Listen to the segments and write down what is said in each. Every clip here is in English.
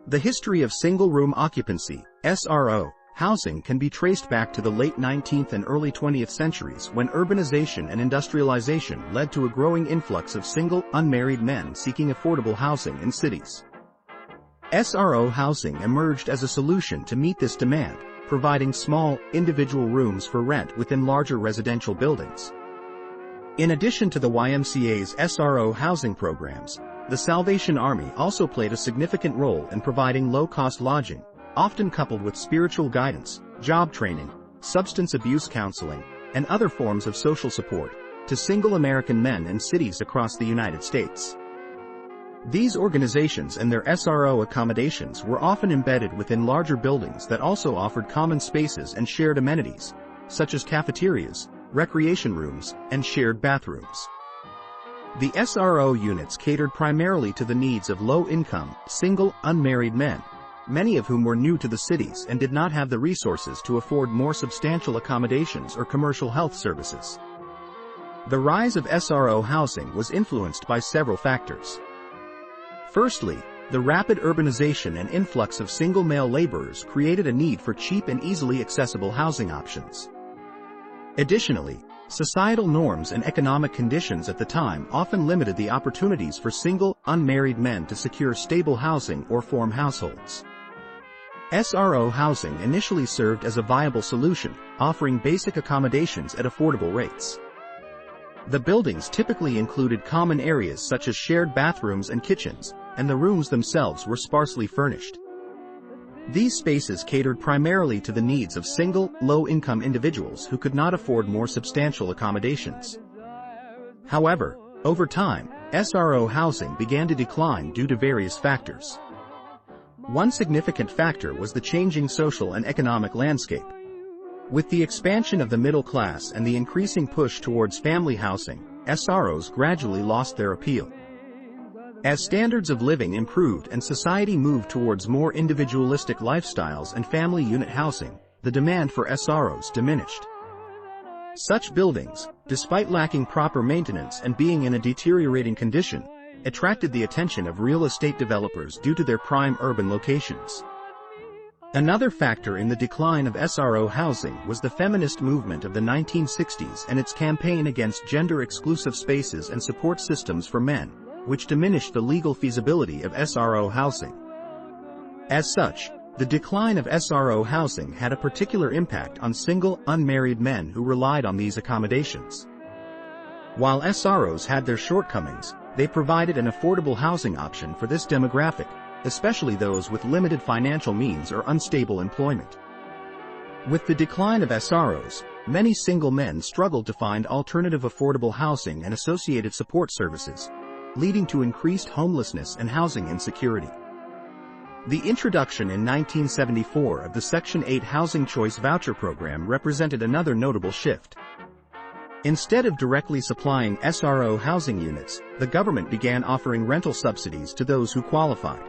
The history of single-room occupancy, SRO, housing can be traced back to the late 19th and early 20th centuries when urbanization and industrialization led to a growing influx of single, unmarried men seeking affordable housing in cities. SRO housing emerged as a solution to meet this demand, providing small, individual rooms for rent within larger residential buildings. In addition to the YMCA's SRO housing programs, the Salvation Army also played a significant role in providing low-cost lodging, often coupled with spiritual guidance, job training, substance abuse counseling, and other forms of social support, to single American men in cities across the United States. These organizations and their SRO accommodations were often embedded within larger buildings that also offered common spaces and shared amenities, such as cafeterias, recreation rooms, and shared bathrooms. The SRO units catered primarily to the needs of low-income, single, unmarried men, many of whom were new to the cities and did not have the resources to afford more substantial accommodations or commercial health services. The rise of SRO housing was influenced by several factors. Firstly, the rapid urbanization and influx of single male laborers created a need for cheap and easily accessible housing options. Additionally, societal norms and economic conditions at the time often limited the opportunities for single, unmarried men to secure stable housing or form households. SRO housing initially served as a viable solution, offering basic accommodations at affordable rates. The buildings typically included common areas such as shared bathrooms and kitchens, and the rooms themselves were sparsely furnished. These spaces catered primarily to the needs of single, low-income individuals who could not afford more substantial accommodations. However, over time, SRO housing began to decline due to various factors. One significant factor was the changing social and economic landscape. With the expansion of the middle class and the increasing push towards family housing, SROs gradually lost their appeal. As standards of living improved and society moved towards more individualistic lifestyles and family unit housing, the demand for SROs diminished. Such buildings, despite lacking proper maintenance and being in a deteriorating condition, attracted the attention of real estate developers due to their prime urban locations. Another factor in the decline of SRO housing was the feminist movement of the 1960s and its campaign against gender-exclusive spaces and support systems for men, which diminished the legal feasibility of SRO housing. As such, the decline of SRO housing had a particular impact on single, unmarried men who relied on these accommodations. While SROs had their shortcomings, they provided an affordable housing option for this demographic, especially those with limited financial means or unstable employment. With the decline of SROs, many single men struggled to find alternative affordable housing and associated support services, leading to increased homelessness and housing insecurity. The introduction in 1974 of the Section 8 Housing Choice Voucher Program represented another notable shift. Instead of directly supplying SRO housing units, the government began offering rental subsidies to those who qualified.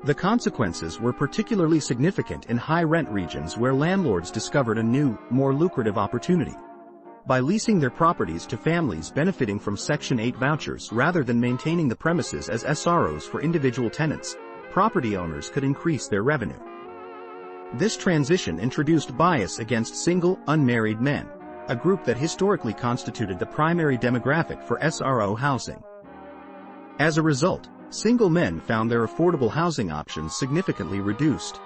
The consequences were particularly significant in high-rent regions where landlords discovered a new, more lucrative opportunity. By leasing their properties to families benefiting from Section 8 vouchers rather than maintaining the premises as SROs for individual tenants, property owners could increase their revenue. This transition introduced bias against single, unmarried men, a group that historically constituted the primary demographic for SRO housing. As a result, single men found their affordable housing options significantly reduced.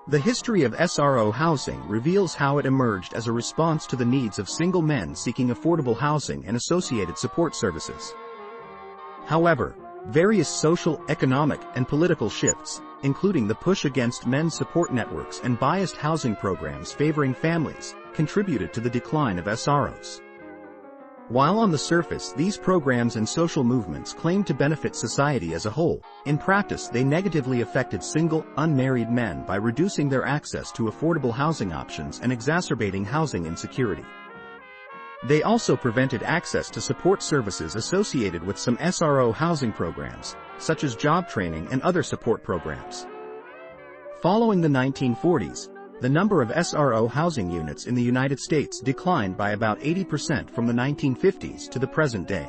The history of SRO housing reveals how it emerged as a response to the needs of single men seeking affordable housing and associated support services. However, various social, economic, and political shifts, including the push against men's support networks and biased housing programs favoring families, contributed to the decline of SROs. While on the surface these programs and social movements claimed to benefit society as a whole, in practice they negatively affected single, unmarried men by reducing their access to affordable housing options and exacerbating housing insecurity. They also prevented access to support services associated with some SRO housing programs, such as job training and other support programs. Following the 1940s, the number of SRO housing units in the United States declined by about 80% from the 1950s to the present day.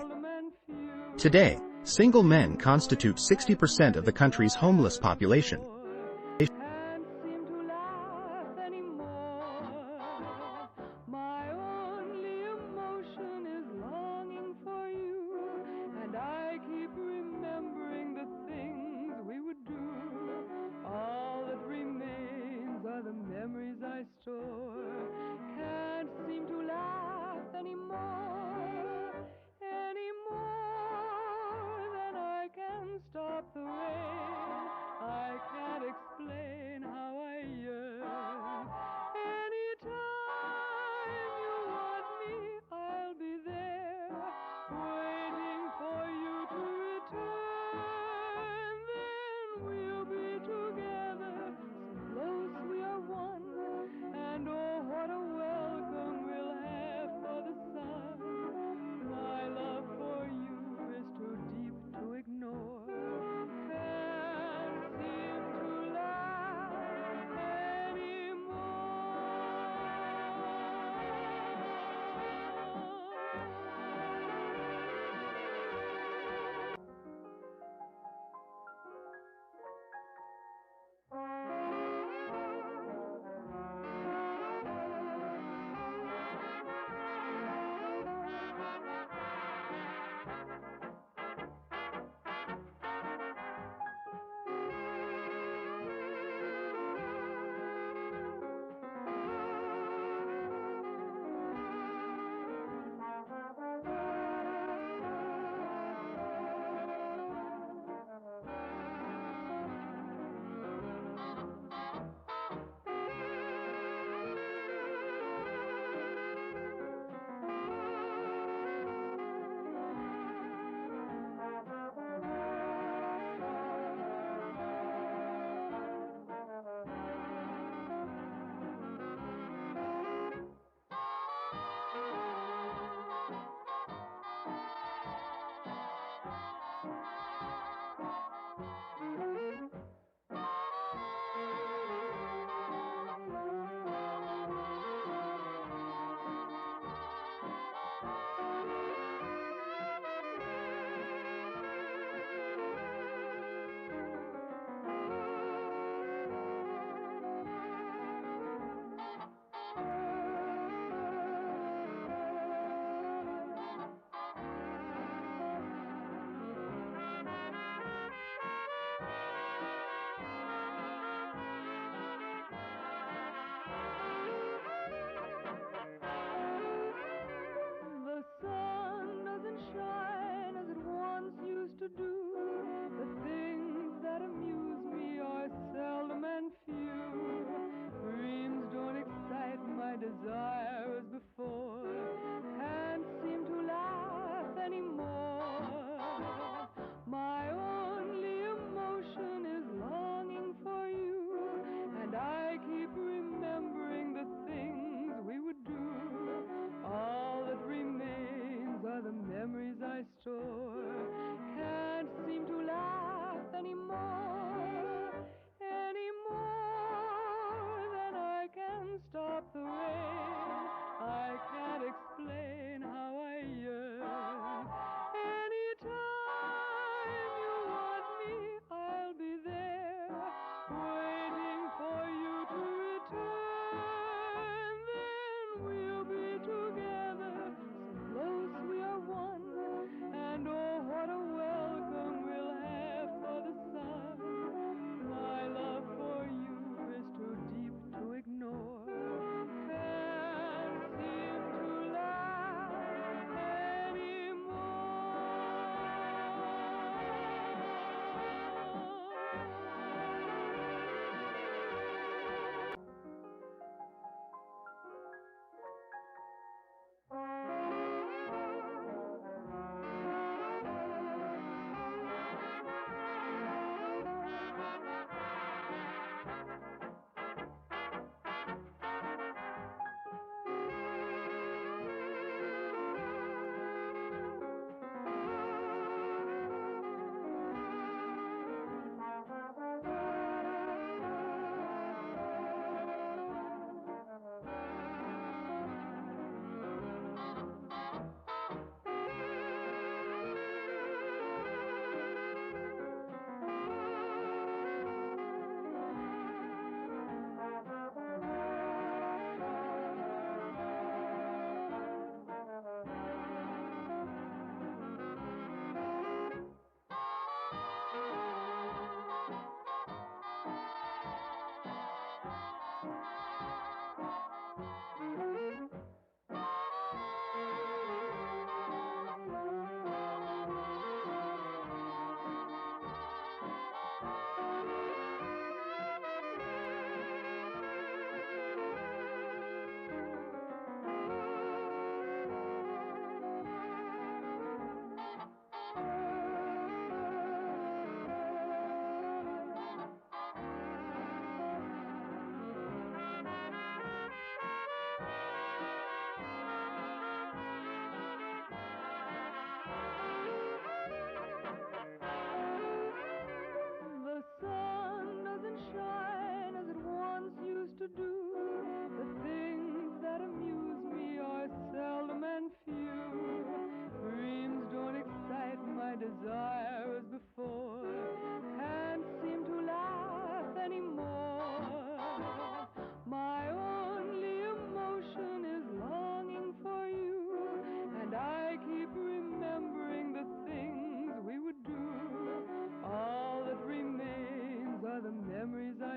Today, Single men constitute 60% of the country's homeless population. Can't seem to laugh anymore. My only emotion is longing for you, and I keep remembering the things we would do. All that remains are the memories I store. Can't seem to laugh anymore, anymore than I can stop the rain. I can't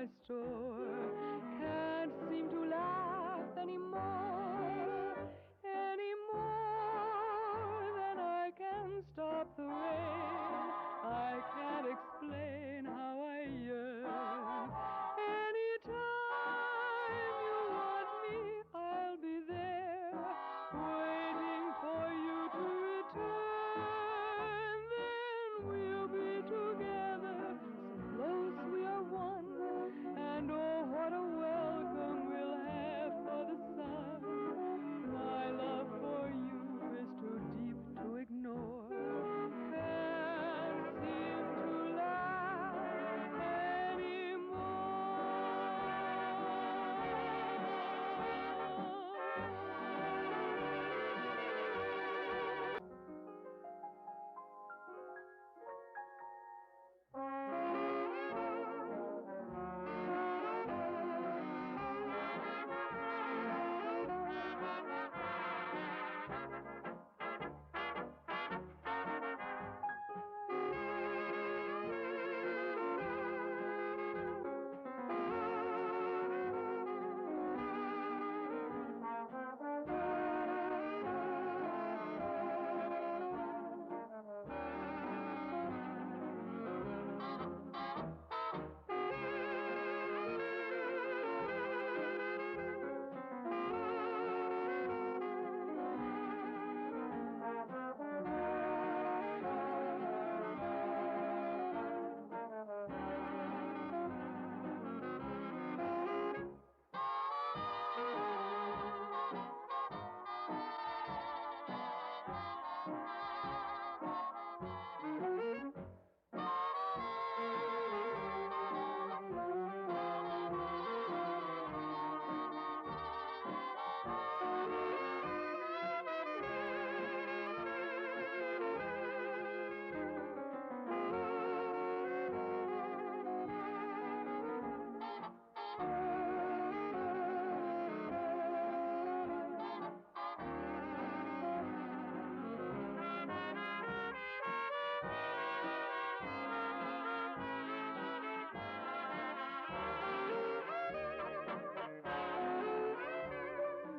I store. Can't seem to laugh anymore, any more than I can stop the rain. I can't explain how I yearn. Anytime you want me, I'll be there, waiting for you to return. Then we'll be together, so close we are one. And oh, what a welcome we'll have for the sun. My love for you is too deep to ignore. Can't seem to laugh anymore.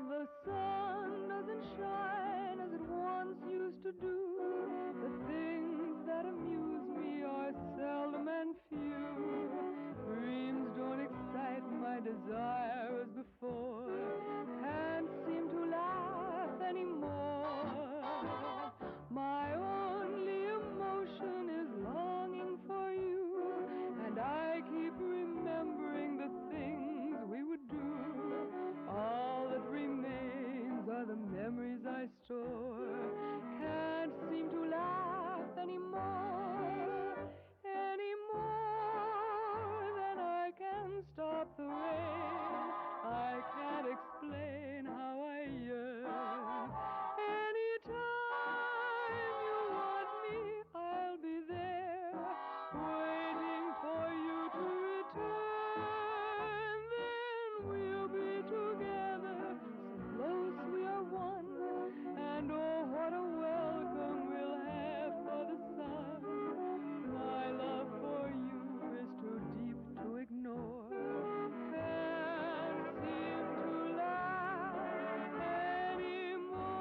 The sun doesn't shine as it once used to do. The things that amuse me are seldom and few. Dreams don't excite my desire as before. Can't seem to laugh anymore. My only emotion is longing for you, and I keep remembering the things we would do. All that remains are the memories I store. Can't seem to laugh anymore, any more than I can stop the rain. I can't explain how I yearn. Anytime you want me, I'll be there, waiting for you to return. Then we'll be together, so close we are one. And oh, what a welcome we'll have for the sun. My love for you is too deep to ignore. Can't seem to laugh anymore.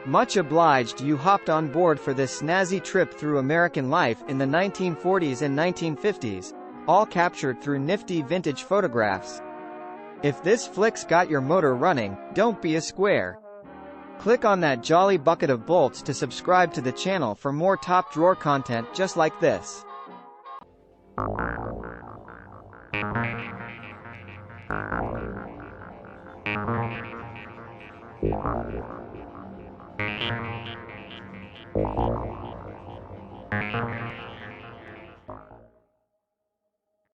Much obliged you hopped on board for this snazzy trip through American life in the 1940s and 1950s, all captured through nifty vintage photographs. If this flick's got your motor running, don't be a square. Click on that jolly bucket of bolts to subscribe to the channel for more top drawer content just like this.